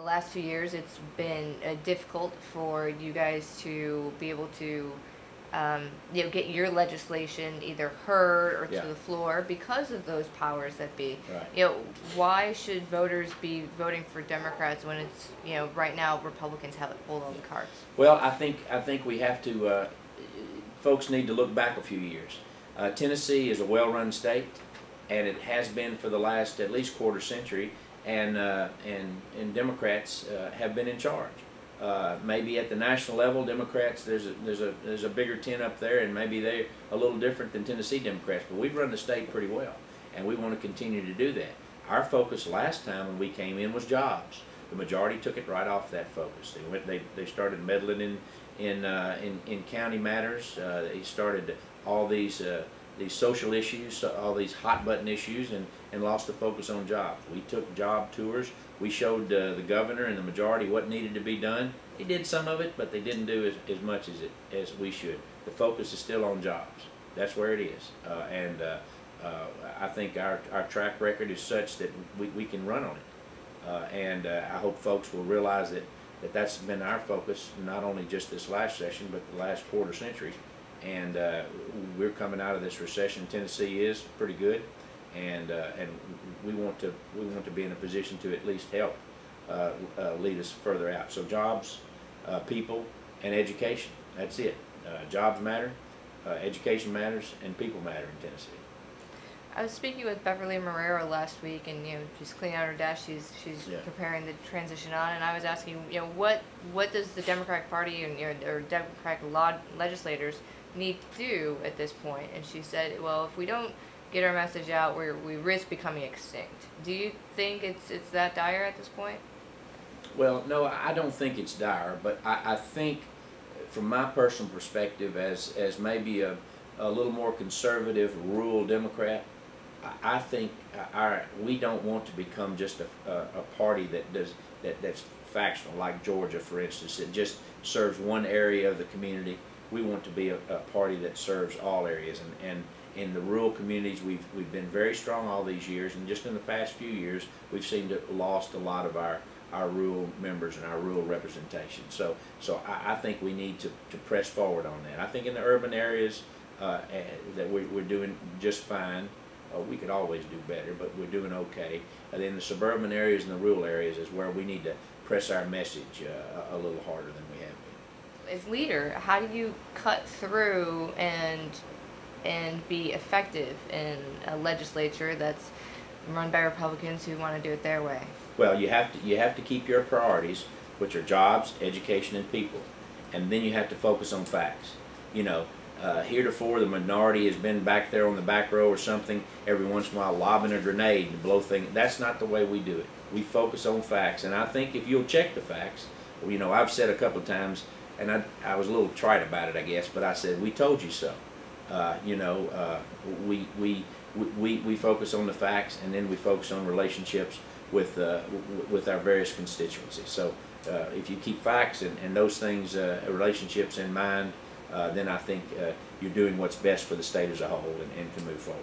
last 2 years, it's been difficult for you guys to be able to, get your legislation either heard or Yeah. to the floor because of those powers that be. Right. Why should voters be voting for Democrats when it's, right now Republicans hold all the cards? Well, I think we have to. Folks need to look back a few years. Tennessee is a well-run state, and it has been for the last at least quarter century. And Democrats have been in charge. Maybe at the national level, Democrats, there's a bigger tent up there, and maybe they're a little different than Tennessee Democrats. But we've run the state pretty well, and we want to continue to do that. Our focus last time when we came in was jobs. The majority took it right off that focus. They started meddling in county matters. They started all these social issues, all these hot button issues, and lost the focus on jobs. We took job tours. We showed the governor and the majority what needed to be done. They did some of it, but they didn't do as much as we should. The focus is still on jobs. That's where it is. I think our track record is such that we can run on it. I hope folks will realize that that's been our focus, not only just this last session, but the last quarter century. And we're coming out of this recession. Tennessee is pretty good, and we want to be in a position to at least help lead us further out. So jobs, people, and education. That's it. Jobs matter, education matters, and people matter in Tennessee. I was speaking with Beverly Marrero last week, and she's cleaning out her desk. She's Yeah. preparing the transition on, and I was asking, what does the Democratic Party and or Democratic legislators need to do at this point? And she said, well, if we don't get our message out, we risk becoming extinct. Do you think it's that dire at this point? Well, no, I don't think it's dire, but I think from my personal perspective as maybe a little more conservative rural Democrat, I think we don't want to become just a party that's factional, like Georgia, for instance, that just serves one area of the community. We want to be a party that serves all areas, and in the rural communities we've been very strong all these years, and just in the past few years we've seemed to lost a lot of our rural members and our rural representation. So I think we need to press forward on that. I think in the urban areas that we're doing just fine. We could always do better, but we're doing okay. And in the suburban areas and the rural areas is where we need to press our message a little harder than we have been. As leader, how do you cut through and be effective in a legislature that's run by Republicans who want to do it their way? Well, you have to keep your priorities, which are jobs, education, and people, and then you have to focus on facts. Heretofore the minority has been back there on the back row or something, every once in a while lobbing a grenade to blow things. That's not the way we do it. We focus on facts, and I think if you'll check the facts, I've said a couple of times, and I was a little trite about it, I guess, but I said, we told you so. We focus on the facts, and then we focus on relationships with our various constituencies. So if you keep facts and those things, relationships in mind, then I think you're doing what's best for the state as a whole and can move forward.